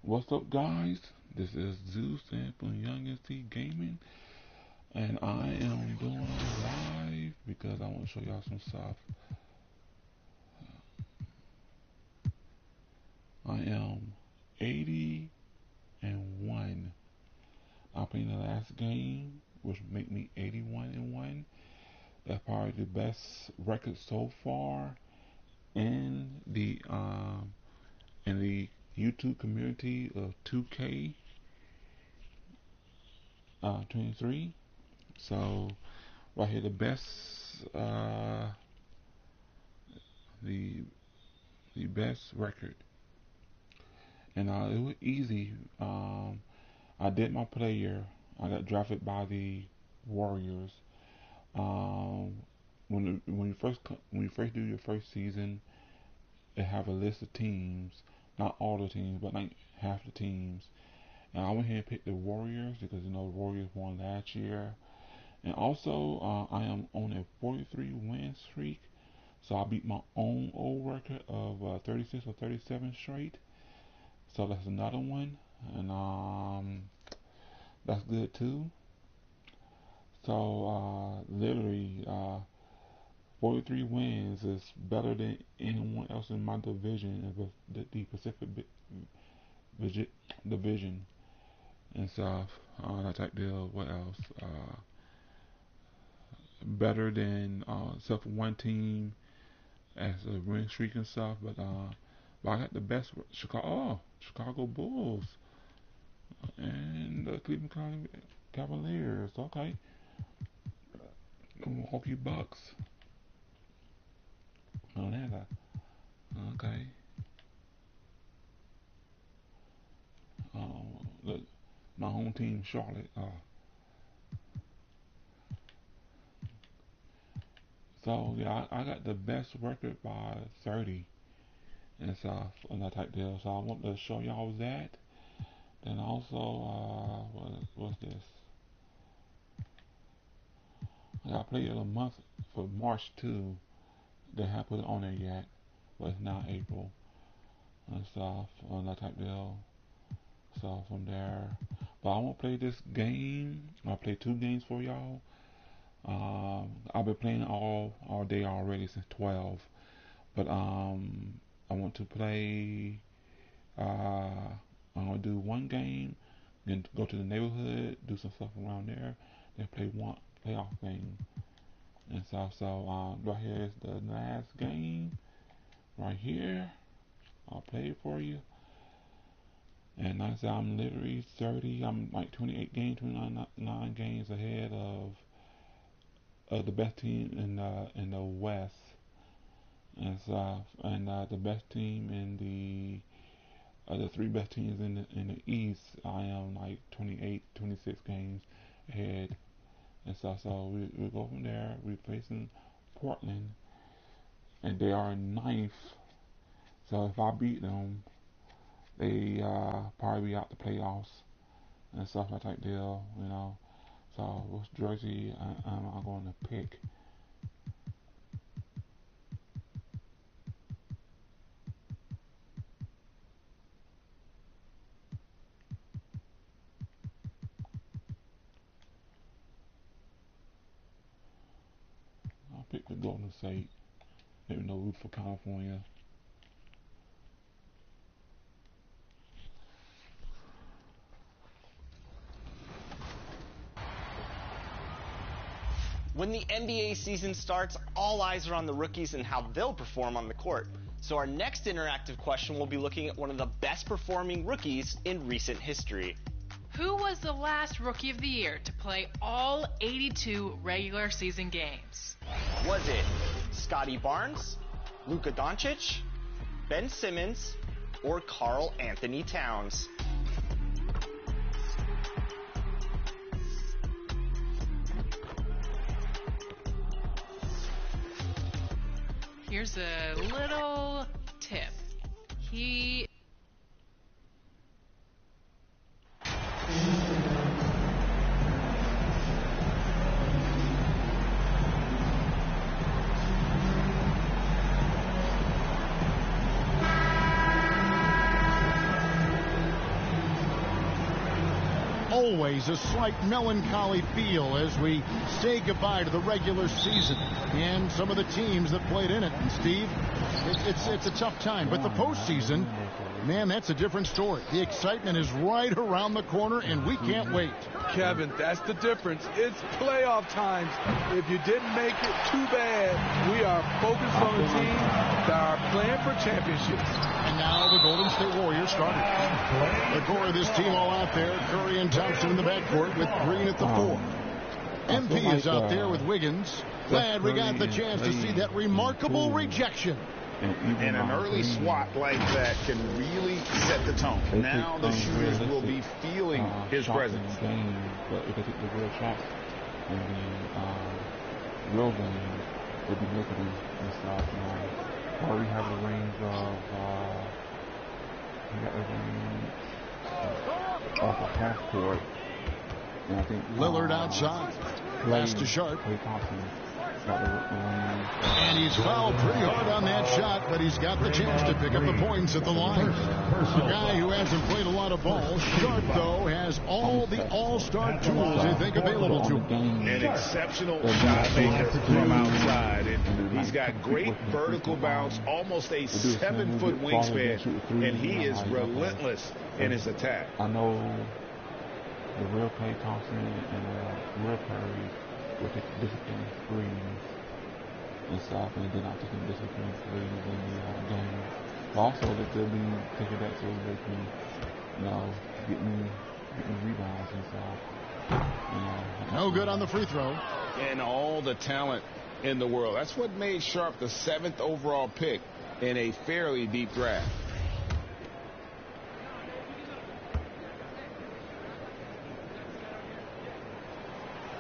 What's up, guys? This is Zeus and from Youngest T Gaming, and I am doing it live because I want to show y'all some stuff. I am 80 and 1. I played the last game, which make me 81 and 1. That's probably the best record so far in the YouTube community of 2K 23. So right here, the the best record, and it was easy. I did my player. I got drafted by the Warriors. Um, when you first do your first season, they have a list of teams, not all the teams, but like half the teams. And I went ahead and picked the Warriors because the Warriors won last year. And also, I am on a 43 win streak. So I beat my own old record of 36 or 37 straight. So that's another one, and that's good too. So literally, 43 wins is better than anyone else in my division, the Pacific division and stuff. That type deal. What else? Better than except for one team as a win streak and stuff, but I got the best Chicago Bulls and the Cleveland Cavaliers. Okay, Milwaukee Bucks. Oh, that. Okay. Look, my home team, Charlotte. So yeah, I got the best record by 30 and stuff on that type deal. So I want to show y'all that. Then also, what's this? I played it a month for March 2. They haven't put it on there yet, but it's now April and stuff on that type deal. So from there, but I won't play this game. I'll play two games for y'all. I've been playing all day already since 12, but I want to play. I'm gonna do one game, then go to the neighborhood, do some stuff around there, then play one playoff game and stuff. So right here is the last game. Right here, I'll play it for you. And like I said, I'm literally 30. I'm like 28 games, 29 games ahead of the best team in the West and stuff, and the best team in the three best teams in the East. I am like 28, 26 games ahead and stuff. So we go from there. We're facing Portland, and they are ninth. So if I beat them, they probably be out the playoffs and stuff like that deal, you know. So which jersey I'm going to pick? I'll pick the Golden State. Maybe no root for California. When the NBA season starts, all eyes are on the rookies and how they'll perform on the court. So our next interactive question will be looking at one of the best performing rookies in recent history. Who was the last Rookie of the Year to play all 82 regular season games? Was it Scotty Barnes, Luka Doncic, Ben Simmons, or Karl Anthony Towns? Here's a little tip. He always a slight melancholy feel as we say goodbye to the regular season and some of the teams that played in it. And Steve, it's a tough time, but the postseason, man, that's a different story. The excitement is right around the corner, and we can't wait. Kevin, that's the difference. It's playoff times. If you didn't make it, too bad. We are focused on the team that are playing for championships. And now the Golden State Warriors starting. The core of this team all out there. Curry and Thompson in the backcourt with Green at the 4. MP is out there with Wiggins. Glad we got the chance to see that remarkable rejection. And an early swat like that can really set the tone. Now the shooters will be feeling his presence. But if they take the real shots, and the real game would be looking and stuff. Curry have the range of he got the range off the half court, and I think Lillard outside. Pass to Sharp. Klay Thompson got the range. And he's fouled pretty hard on that shot, but he's got the chance to pick up the points at the line. A guy who hasn't played a lot of ball. Sharp, though, has all the all-star tools they think available to him. An exceptional shot maker from outside. And he's got great vertical bounce, almost a 7-foot wingspan, and he is relentless in his attack. I know the real Klay Thompson and the real Curry will take discipline threes and stuff, and then I'll take them discipline threes in the game. But also that they'll be taking that so they can, getting rebounds and stuff. No good on the free throw. And all the talent in the world. That's what made Sharp the 7th overall pick in a fairly deep draft.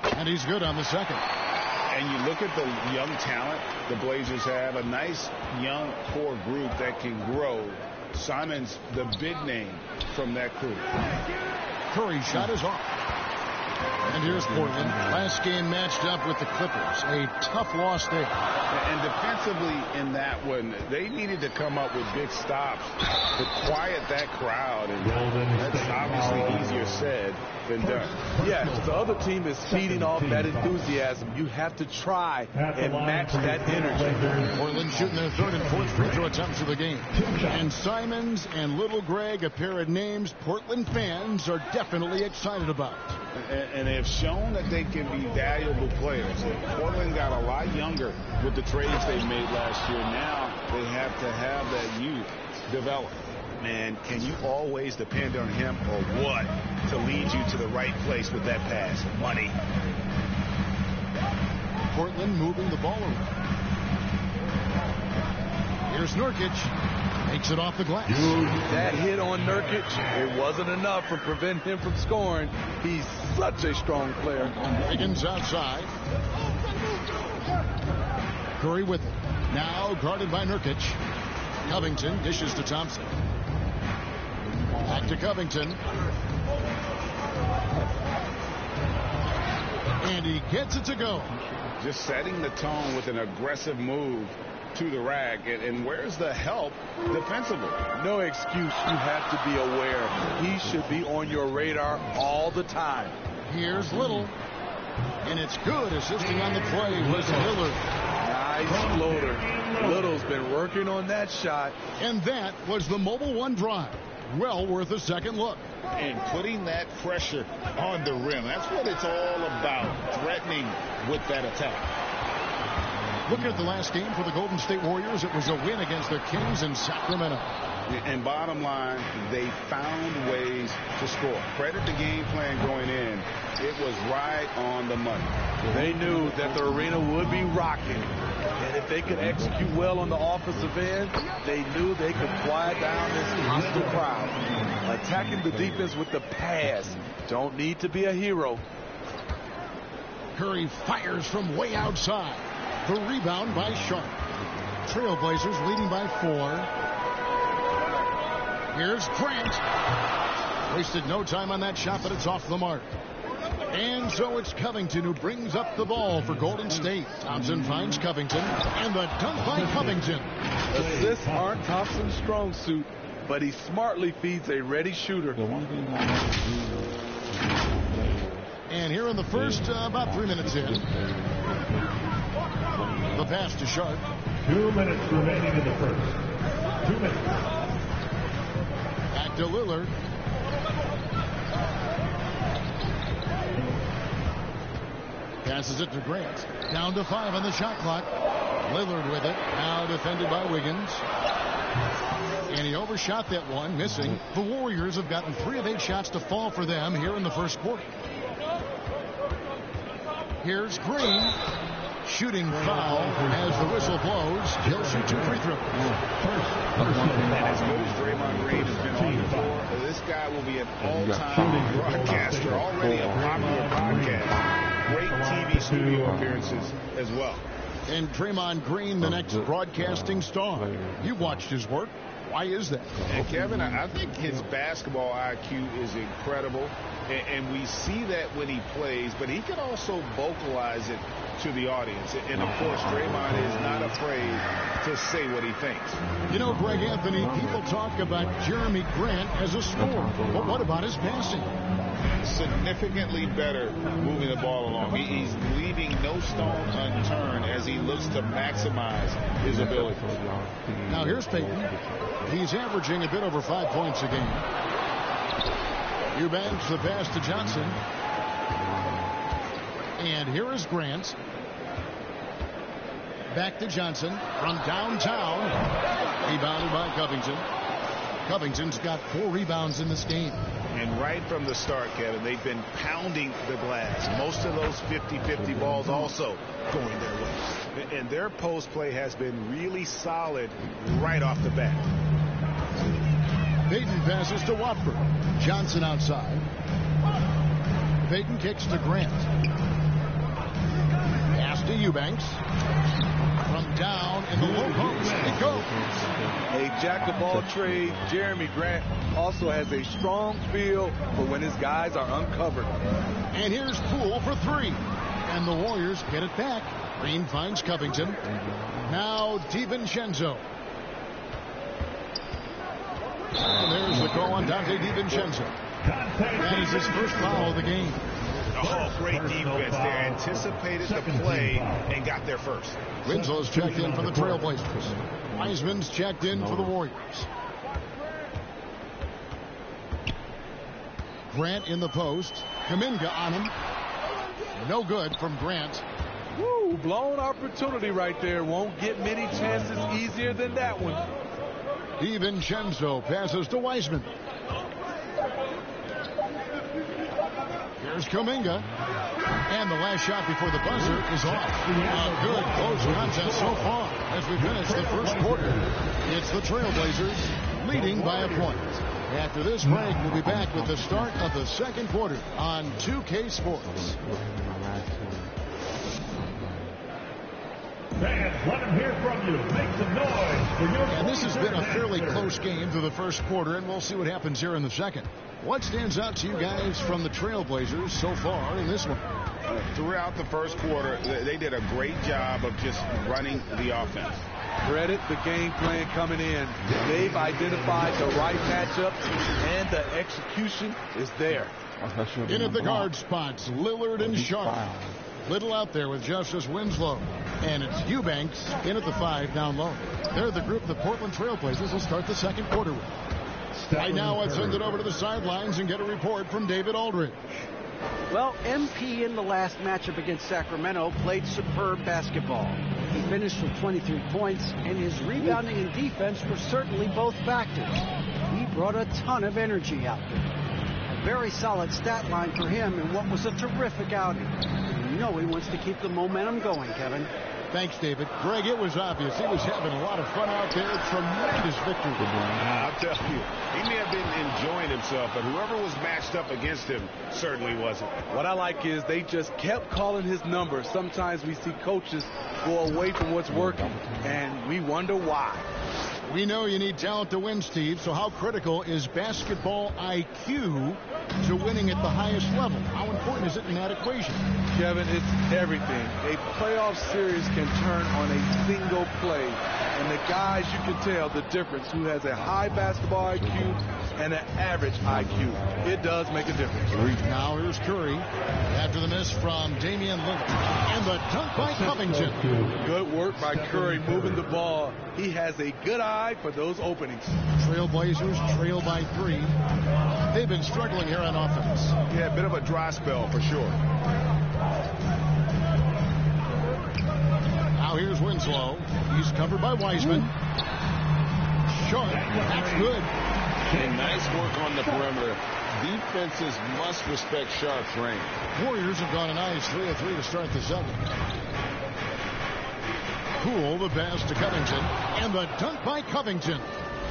And he's good on the second. And you look at the young talent the Blazers have, a nice young core group that can grow. Simon's the big name from that crew. Curry shot is off. And here's Portland. Last game matched up with the Clippers. A tough loss there. And defensively in that one, they needed to come up with big stops to quiet that crowd. And that's obviously easier said than done. Yes, the other team is feeding off that enthusiasm. You have to try and match that energy. Portland shooting their 3rd and 4th free throw attempts of the game. And Simons and Little Greg, a pair of names Portland fans are definitely excited about. And they have shown that they can be valuable players. Portland got a lot younger with the trades they made last year. Now they have to have that youth develop. Man, can you always depend on him or what to lead you to the right place with that pass? Money. Portland moving the ball around. Here's Nurkic. Takes it off the glass. That hit on Nurkic, it wasn't enough to prevent him from scoring. He's such a strong player. Wiggins outside. Curry with it. Now guarded by Nurkic. Covington dishes to Thompson. Back to Covington. And he gets it to go. Just setting the tone with an aggressive move to the rack. And where's the help defensively? No excuse. You have to be aware. He should be on your radar all the time. Here's Little. And it's good. Assisting on the play was Lillard. Nice floater. Little's been working on that shot. And that was the Mobile One drive. Well worth a second look. And putting that pressure on the rim. That's what it's all about. Threatening with that attack. Looking at the last game for the Golden State Warriors, it was a win against the Kings in Sacramento. And bottom line, they found ways to score. Credit the game plan going in. It was right on the money. They knew that the arena would be rocking. And if they could execute well on the offensive end, they knew they could quiet down this hostile crowd. Attacking the defense with the pass. Don't need to be a hero. Curry fires from way outside. The rebound by Sharp. Trailblazers leading by 4. Here's Grant. Wasted no time on that shot, but it's off the mark. And so it's Covington who brings up the ball for Golden State. Thompson finds Covington, and the dunk by Covington. Assists aren't Thompson's strong suit, but he smartly feeds a ready shooter. The one thing I want to do And here in the first, about 3 minutes in, the pass to Sharp. 2 minutes remaining in the first. 2 minutes. Back to Lillard. Passes it to Grant. Down to 5 on the shot clock. Lillard with it. Now defended by Wiggins. And he overshot that one, missing. The Warriors have gotten 3 of 8 shots to fall for them here in the first quarter. Here's Green. Shooting foul as the whistle blows. He'll shoot 2 free throws. And as good as Draymond Green has been on the floor, this guy will be an all-time broadcaster, already a popular broadcaster. Great TV studio appearances as well. And Draymond Green, the next broadcasting star. You've watched his work. Why is that? And Kevin, I think his basketball IQ is incredible, and we see that when he plays, but he can also vocalize it to the audience. And of course, Draymond is not afraid to say what he thinks. You know, Greg Anthony, people talk about Jeremy Grant as a scorer, but what about his passing? Significantly better moving the ball along. He's leaving no stone unturned as he looks to maximize his ability. Now here's Payton. He's averaging a bit over 5 points a game. Eubanks the pass to Johnson. And here is Grant. Back to Johnson from downtown. Rebounded by Covington. Covington's got 4 rebounds in this game. And right from the start, Kevin, they've been pounding the glass. Most of those 50-50 balls also going their way. And their post play has been really solid right off the bat. Payton passes to Watford. Johnson outside. Payton kicks to Grant. Pass to Eubanks. From down in the low post. It goes. A jack-of-all-trades, Jeremy Grant also has a strong feel for when his guys are uncovered. And here's Poole for 3. And the Warriors get it back. Green finds Covington. Now DiVincenzo. And there's the call on Dante DiVincenzo. That is his first foul of the game. Oh, great defense there. Anticipated the play and got there first. Winslow's checked in for the Trailblazers. Wiseman's checked in for the Warriors. Grant in the post. Kuminga on him. No good from Grant. Woo, blown opportunity right there. Won't get many chances easier than that one. DiVincenzo passes to Wiseman. Here's Kuminga. And the last shot before the buzzer is off. A good close contest so far as we finish the first quarter. It's the Trailblazers leading by a point. After this break, we'll be back with the start of the second quarter on 2K Sports. Fans, let them hear from you. Make some noise for your. And this has been a fairly close game through the first quarter, and we'll see what happens here in the second. What stands out to you guys from the Trailblazers so far in this one? Throughout the first quarter, they did a great job of just running the offense. Credit the game plan coming in. They've identified the right matchups, and the execution is there. In at the guard spots, Lillard and Sharp. Little out there with Justice Winslow. And it's Eubanks in at the 5 down low. They're the group the Portland Trailblazers will start the second quarter with. Right now, let's send it over to the sidelines and get a report from David Aldridge. Well, MP in the last matchup against Sacramento played superb basketball. He finished with 23 points, and his rebounding and defense were certainly both factors. He brought a ton of energy out there. A very solid stat line for him in what was a terrific outing. You know he wants to keep the momentum going, Kevin. Thanks, David. Greg, it was obvious. He was having a lot of fun out there. Tremendous victory. I'll tell you, he may have been enjoying himself, but whoever was matched up against him certainly wasn't. What I like is they just kept calling his number. Sometimes we see coaches go away from what's working, and we wonder why. We know you need talent to win, Steve, so how critical is basketball IQ to winning at the highest level? How important is it in that equation? Kevin, it's everything. A playoff series can turn on a single play. And the guys, you can tell the difference who has a high basketball IQ and an average IQ. It does make a difference. Now here's Curry after the miss from Damian Lillard. And the dunk by Covington. Good work by Curry moving the ball. He has a good eye for those openings. Trailblazers trail by 3. They've been struggling here on offense. Yeah, a bit of a dry spell for sure. Now here's Winslow. He's covered by Wiseman. Short. That's good. And nice work on the perimeter. Defenses must respect Sharp's range. Warriors have gone a nice 3 of 3 to start the second. Poole the pass to Covington. And the dunk by Covington.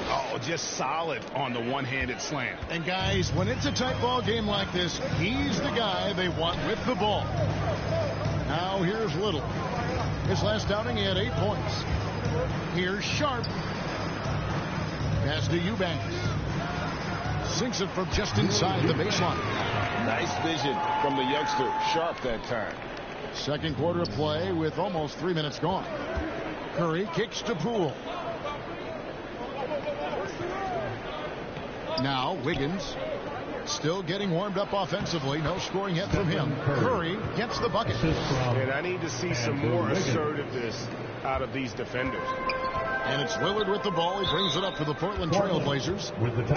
Oh, just solid on the one-handed slam. And guys, when it's a tight ball game like this, he's the guy they want with the ball. Now here's Little. His last outing, he had 8 points. Here's Sharp. Pass to Eubanks. Sinks it from just inside the baseline. Nice vision from the youngster, Sharp, that time. Second quarter of play with almost 3 minutes gone. Curry kicks to Poole. Now Wiggins still getting warmed up offensively. No scoring yet from him. Curry gets the bucket. And I need to see some more assertiveness out of these defenders. And it's Lillard with the ball. He brings it up for the Portland Trailblazers,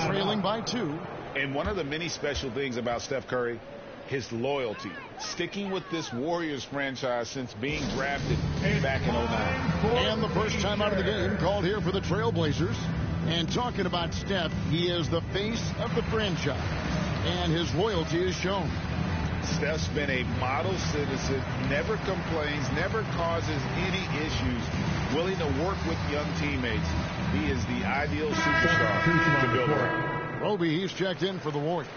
trailing by 2. And one of the many special things about Steph Curry, his loyalty. Sticking with this Warriors franchise since being drafted back in 09. And the first time out of the game called here for the Trailblazers. And talking about Steph, he is the face of the franchise. And his loyalty is shown. Steph's been a model citizen, never complains, never causes any issues, willing to work with young teammates. He is the ideal superstar to build around. Roby, he's checked in for the Warriors.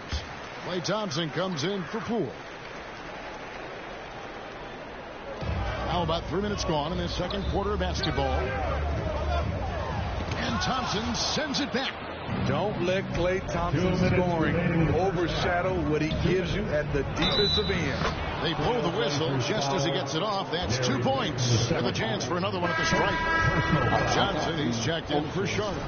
Klay Thompson comes in for Poole. Now about 3 minutes gone in this second quarter of basketball. And Thompson sends it back. Don't let Klay Thompson's scoring overshadow what he gives you at the defensive end. They blow the whistle just as he gets it off. That's 2 points. With a chance for another one at the stripe. Johnson, he's checked in for Charlotte.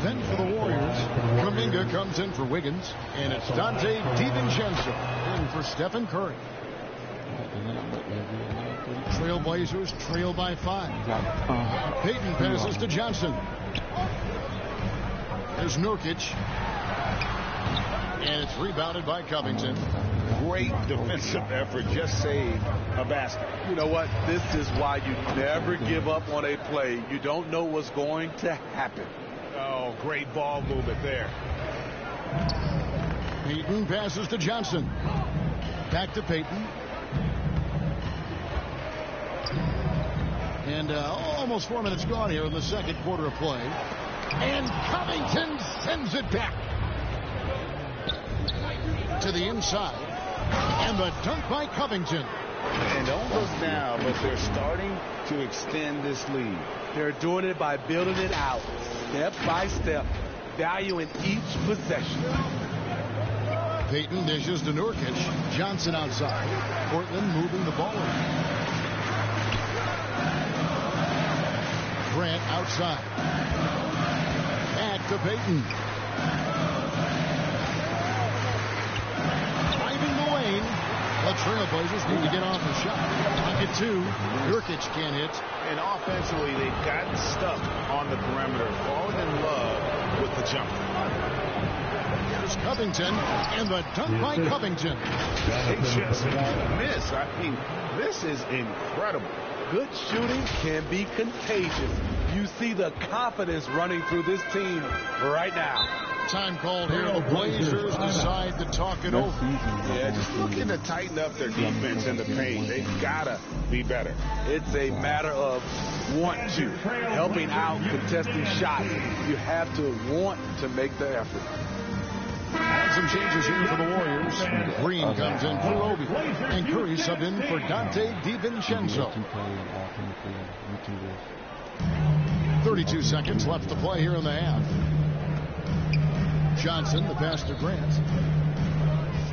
Then for the Warriors, Kuminga comes in for Wiggins. And it's Dante DiVincenzo in for Stephen Curry. Trailblazers trail by 5. Payton passes to Johnson. There's Nurkic. And it's rebounded by Covington. Great defensive effort. Just saved a basket. You know what? This is why you never give up on a play. You don't know what's going to happen. Oh, great ball movement there. Payton passes to Johnson. Back to Payton. And almost 4 minutes gone here in the second quarter of play. And Covington sends it back to the inside. And the dunk by Covington. And almost now, but they're starting to extend this lead. They're doing it by building it out, step by step, valuing each possession. Payton dishes to Nurkic. Johnson outside. Portland moving the ball in. Grant outside. Back to Payton. Driving the lane. The Trailblazers need to get off the shot. Pocket 2. Nurkic can't hit. And offensively, they've gotten stuck on the perimeter, falling in love with the jump. Here's Covington, and the dunk by Covington. They just won't miss. I mean, this is incredible. Good shooting can be contagious. You see the confidence running through this team right now. Time called here. The Blazers decide to talk it over. Yeah, just looking to tighten up their defense in the paint. They've got to be better. It's a matter of want to. Helping out, contesting shots. You have to want to make the effort. And some changes here for the Warriors. Green comes in for Roby. And Curry subbed in for Dante DiVincenzo. 32 seconds left to play here in the half. Johnson, the pass to Grant.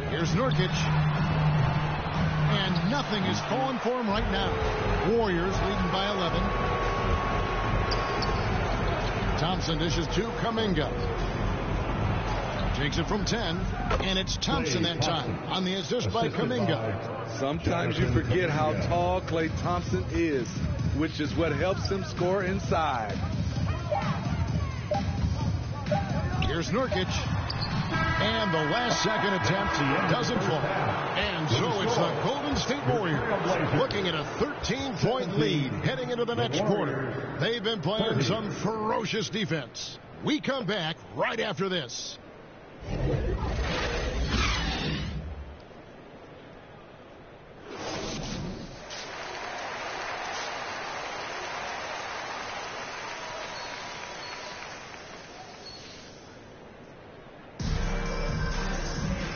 Here's Nurkic. and nothing is falling for him right now. Warriors leading by 11. Thompson dishes to Kuminga. Takes it from 10, and it's Thompson that time on the assist by Kuminga. Sometimes you forget how tall Klay Thompson is, which is what helps him score inside. Here's Nurkic. And the last second attempt doesn't fall. And so it's the Golden State Warriors looking at a 13-point lead heading into the next quarter. They've been playing some ferocious defense. We come back right after this.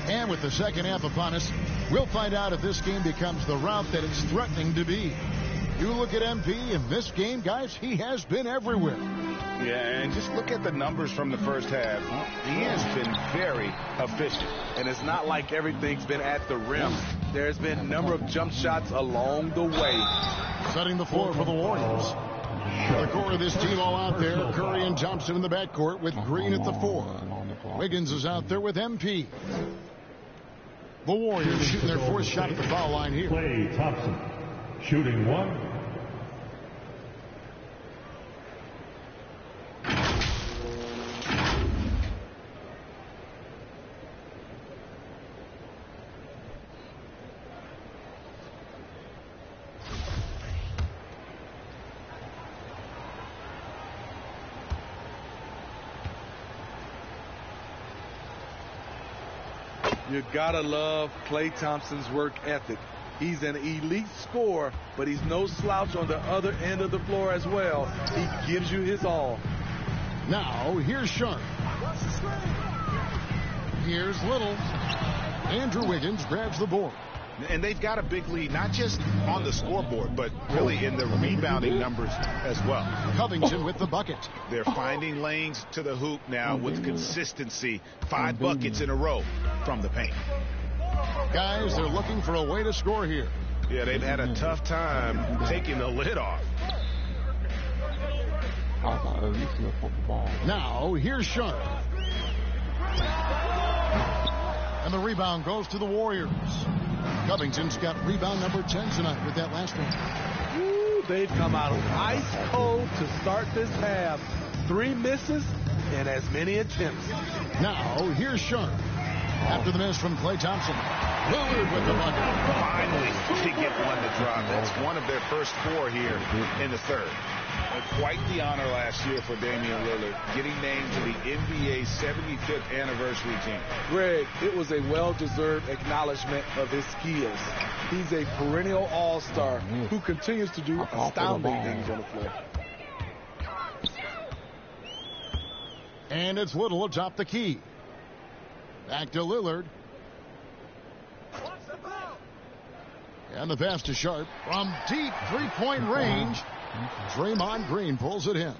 And with the second half upon us, we'll find out if this game becomes the rout that it's threatening to be. You look at MP in this game, guys, he has been everywhere. Yeah, and just look at the numbers from the first half. He has been very efficient. And it's not like everything's been at the rim. There's been a number of jump shots along the way. Setting the floor for the Warriors. The core of this team all out there. Curry and Thompson in the backcourt with Green at the 4. Wiggins is out there with MP. The Warriors shooting their fourth shot at the foul line here. Klay Thompson shooting one. You gotta love Klay Thompson's work ethic. He's an elite scorer, but he's no slouch on the other end of the floor as well. He gives you his all. Now, here's Sharp. Here's Little. Andrew Wiggins grabs the board. And they've got a big lead, not just on the scoreboard, but really in the rebounding numbers as well. Covington with the bucket. They're finding lanes to the hoop now with consistency. 5 buckets in a row from the paint. Guys, they're looking for a way to score here. Yeah, they've had a tough time taking the lid off. Now, here's Sharp. And the rebound goes to the Warriors. Covington's got rebound number 10 tonight with that last one. Ooh, they've come out ice cold to start this half. 3 misses and as many attempts. Now, here's Sharp. After the miss from Klay Thompson. Lillard with the bucket. Finally, to get one to drop. That's one of their first 4 here in the third. Quite the honor last year for Damian Lillard, getting named to the NBA 75th anniversary team. Greg, it was a well-deserved acknowledgement of his skills. He's a perennial all-star who continues to do astounding things on the floor. And it's Little atop the key. Back to Lillard. And the pass to Sharp from deep three-point range. Draymond Green pulls it in.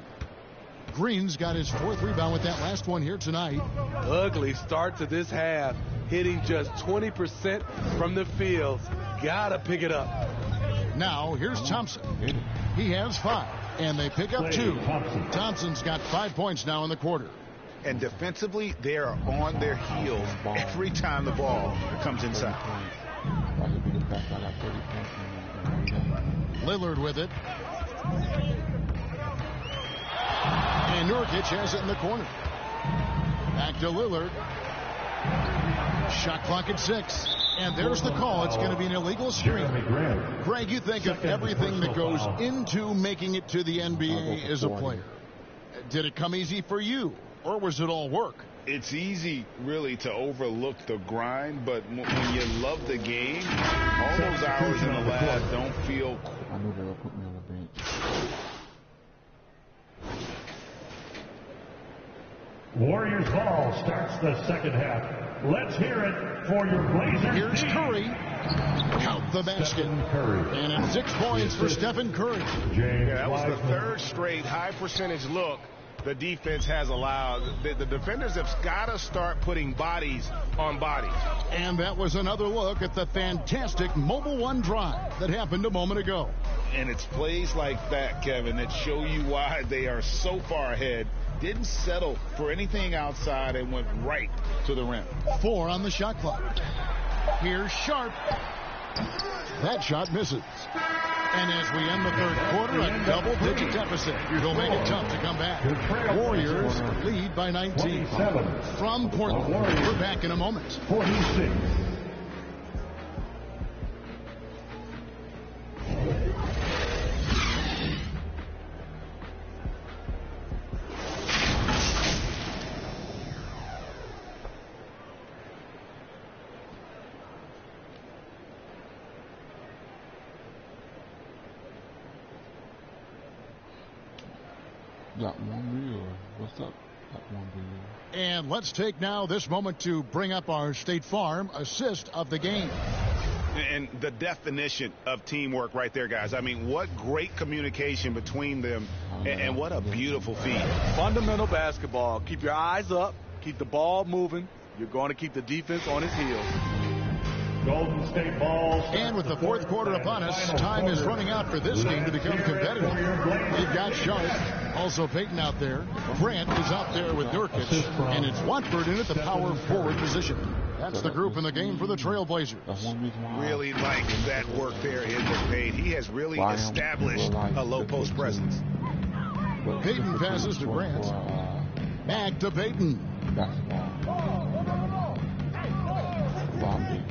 Green's got his 4th rebound with that last one here tonight. Ugly start to this half. Hitting just 20% from the field. Gotta pick it up. Now, here's Thompson. He has 5, and they pick up 2. Thompson's got 5 points now in the quarter. And defensively, they are on their heels every time the ball comes inside. Lillard with it. And Nurkic has it in the corner. Back to Lillard. Shot clock at 6. And there's the call. It's going to be an illegal screen. Greg, you think of everything that goes into making it to the NBA as a player. Did it come easy for you, or was it all work? It's easy, really, to overlook the grind, but when you love the game, all those hours in the lab don't feel... I knew they would put me on the bench. Warriors ball starts the second half. Let's hear it for your Blazers. Here's Curry. Count the basket. And it's 6 points for Stephen Curry. Yeah, that was the 3rd straight high percentage look the defense has allowed. The defenders have got to start putting bodies on bodies. And that was another look at the fantastic Mobile One drive that happened a moment ago. And it's plays like that, Kevin, that show you why they are so far ahead. Didn't settle for anything outside and went right to the rim. 4 on the shot clock. Here's Sharp. That shot misses. And as we end the third quarter, a double-digit deficit. It'll make it tough to come back. Warriors lead by 19. From Portland, we're back in a moment. 46. Got one reel. What's up? Got one reel. And let's take now this moment to bring up our State Farm assist of the game. And the definition of teamwork right there, guys. I mean, what great communication between them, and what a beautiful feed. Fundamental basketball. Keep your eyes up. Keep the ball moving. You're going to keep the defense on its heels. Golden State ball. And with the fourth quarter upon us, time is running out for this game to become competitive. They've got Sharp, also Payton out there. Grant is out there with Nurkic, and it's Watford in at the power forward position. That's the group in the game for the Trailblazers. Really like that work there in McPade. He has really established a low post presence. Payton passes to Grant. Back to Payton.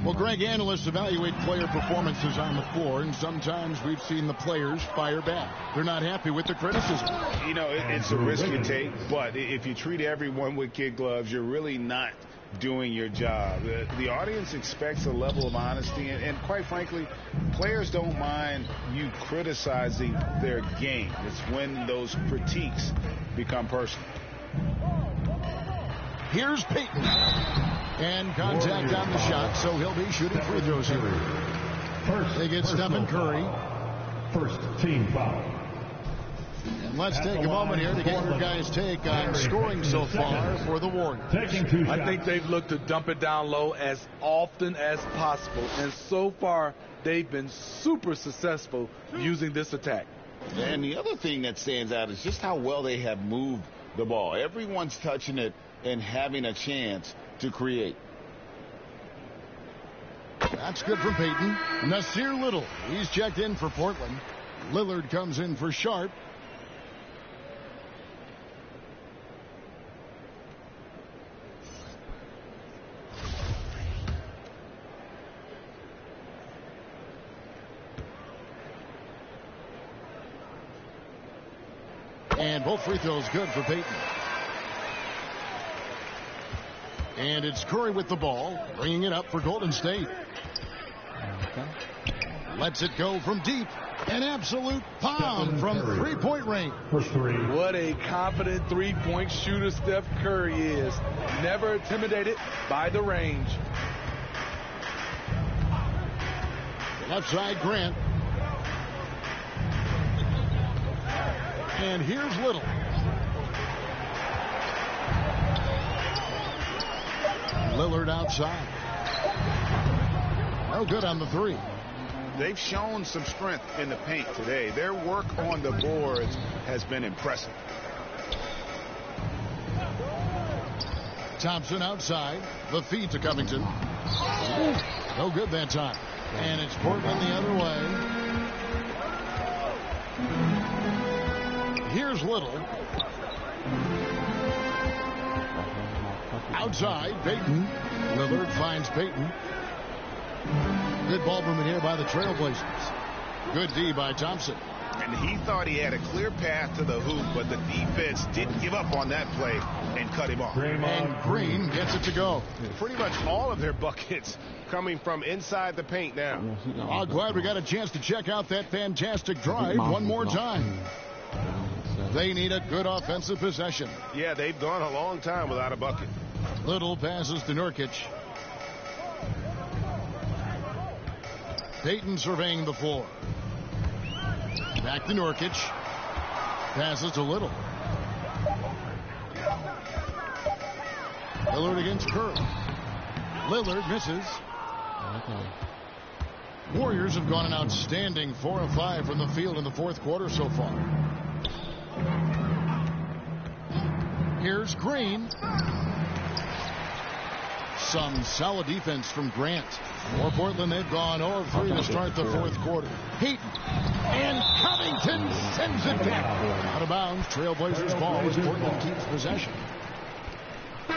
Well, Greg, analysts evaluate player performances on the floor, and sometimes we've seen the players fire back. They're not happy with the criticism. You know, it's a risk you take, but if you treat everyone with kid gloves, you're really not doing your job. The audience expects a level of honesty, and quite frankly, players don't mind you criticizing their game. It's when those critiques become personal. Here's Payton. And contact on the shot, so he'll be shooting free throws here. They get Steph Curry. First team foul. And let's take a moment here to get your guys' take on scoring so far for the Warriors. I think they've looked to dump it down low as often as possible, and so far they've been super successful using this attack. And the other thing that stands out is just how well they have moved the ball. Everyone's touching it and having a chance to create. That's good from Payton. Nasir Little, he's checked in for Portland. Lillard comes in for Sharp. And both free throws good for Payton. And it's Curry with the ball, bringing it up for Golden State. Lets it go from deep. An absolute bomb from three-point range. What a confident three-point shooter Steph Curry is. Never intimidated by the range. Left side, Grant. And here's Little. Lillard outside. No good on the three. They've shown some strength in the paint today. Their work on the boards has been impressive. Thompson outside. The feed to Covington. No good that time. And it's Portland the other way. Here's Little. Outside, Payton. Lillard finds Payton. Good ball movement here by the Trailblazers. Good D by Thompson. And he thought he had a clear path to the hoop, but the defense didn't give up on that play and cut him off. And Green gets it to go. Pretty much all of their buckets coming from inside the paint now. Oh, glad we got a chance to check out that fantastic drive one more time. They need a good offensive possession. Yeah, they've gone a long time without a bucket. Little passes to Nurkic. Payton surveying the floor. Back to Nurkic. Passes to Little. Lillard against Curry. Lillard misses. Okay. Warriors have gone an outstanding 4 of 5 from the field in the fourth quarter so far. Here's Green. Some solid defense from Grant. For Portland, they've gone 0 of 3 to start the fourth quarter. Heaton. And Covington sends it down. Out of bounds. Trailblazers ball as Portland keeps possession.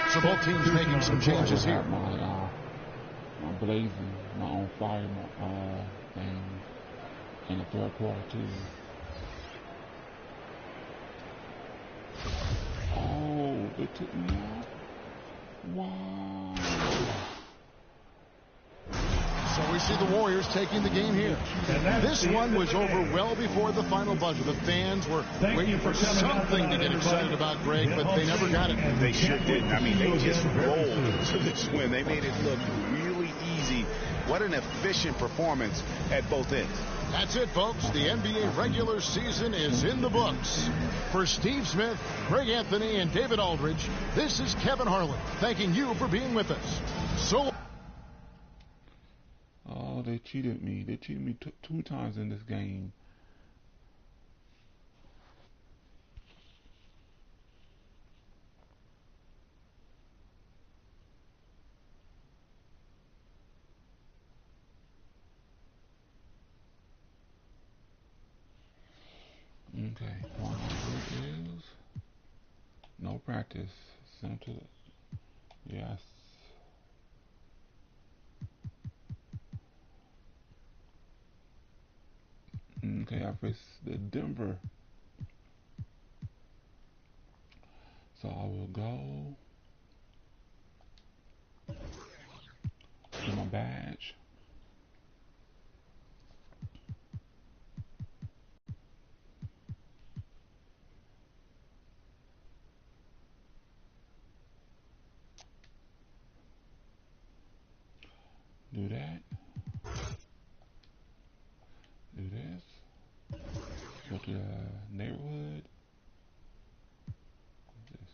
So both teams making some changes here. My blazing, my on fire, thing in the third quarter too. Oh, they took me out. Wow. So we see the Warriors taking the game here. This one was over well before the final buzzer. The fans were waiting for something to get excited about, Greg, but they never got it. They sure didn't. I mean, they just rolled to this win. They made it look really easy. What an efficient performance at both ends. That's it, folks. The NBA regular season is in the books. For Steve Smith, Greg Anthony, and David Aldridge, this is Kevin Harlan thanking you for being with us. So. Oh, they cheated me. They cheated me two times in this game. Okay, one is no practice. Send to the yes. Okay, I face the Denver. So I will go to my badge. Do that. Do this. Go to the neighborhood. This.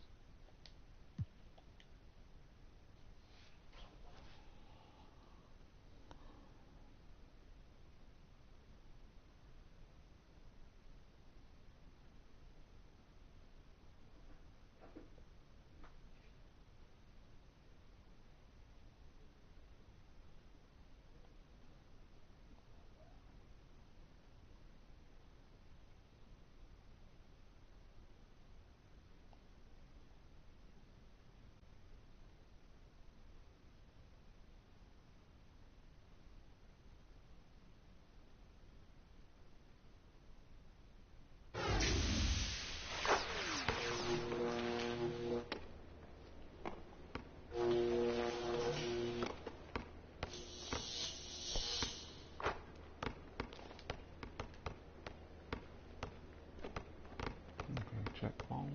Check phone.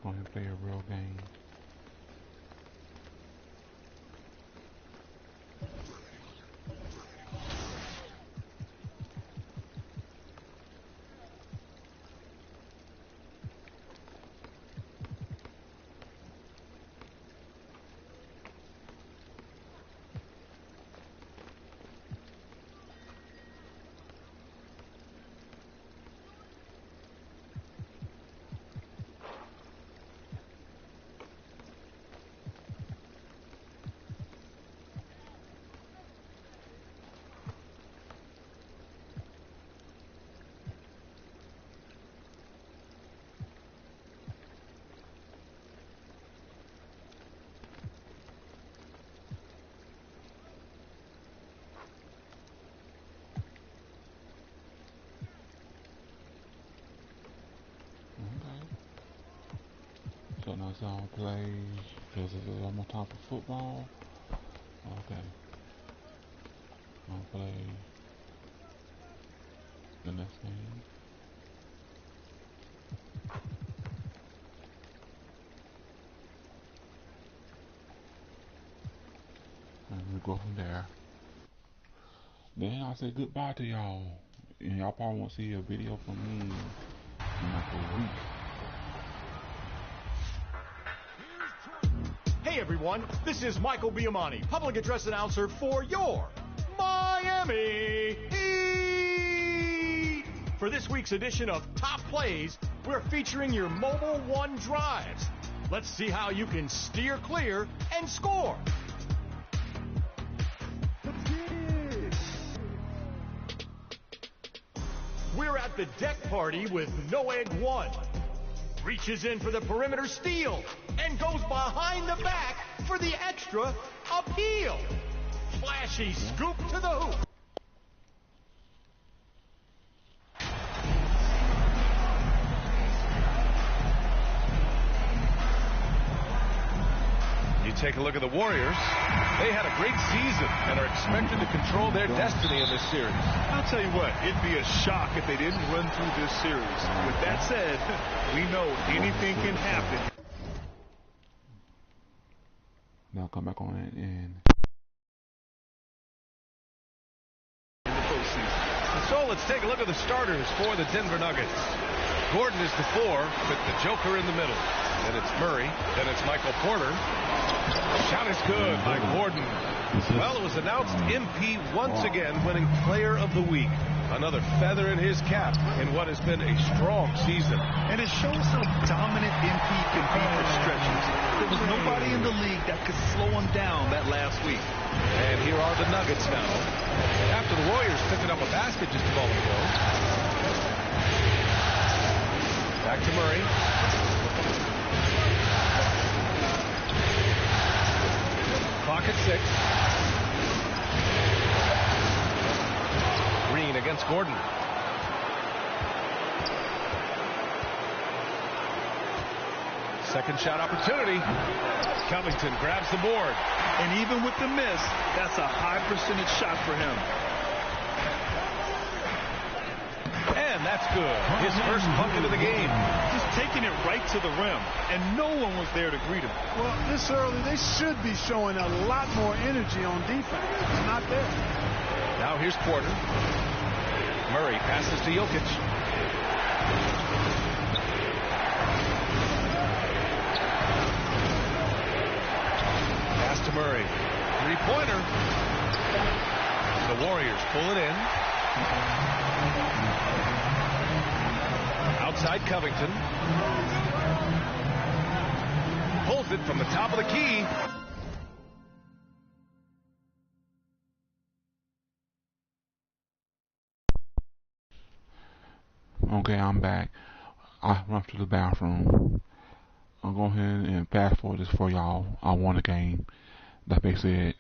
Go ahead and play a real game. letting us all play because there's one more time for football. Okay. I'll play the next game. And we'll go from there. Then I'll say goodbye to y'all. And y'all probably won't see a video from me in like a week. Hey everyone, this is Michael Biamani, public address announcer for your Miami Heat. For this week's edition of Top Plays, we're featuring your Mobile One drives. Let's see how you can steer clear and score. We're at the deck party with No Egg One. Reaches in for the perimeter steal and goes behind the back for the extra appeal. Flashy scoop to the hoop. You take a look at the Warriors. They had a great season and are expected to control their destiny in this series. I'll tell you what, it'd be a shock if they didn't run through this series. With that said, we know anything can happen. Now come back on it and So let's take a look at the starters for the Denver Nuggets. Gordon is the 4 with the Joker in the middle. Then it's Murray. Then it's Michael Porter. Shot is good by Gordon. Well, it was announced MP once again winning Player of the Week. Another feather in his cap in what has been a strong season. And it shows how dominant MP can be for stretches. There was nobody in the league that could slow him down that last week. And here are the Nuggets now. After the Warriors picking up a basket just a moment ago. Back to Murray. Clock at 6. Green against Gordon. Second shot opportunity. Covington grabs the board. And even with the miss, that's a high percentage shot for him. And that's good. His first bucket of the game. Just taking it right to the rim, and no one was there to greet him. Well, this early, they should be showing a lot more energy on defense. It's not there. Now here's Porter. Murray passes to Jokic. Pass to Murray. Three-pointer. The Warriors pull it in. Outside Covington. Pulls it from the top of the key. okay, I'm back. I run to the bathroom. I'll go ahead and fast forward this for y'all. I won a game. That's basically it.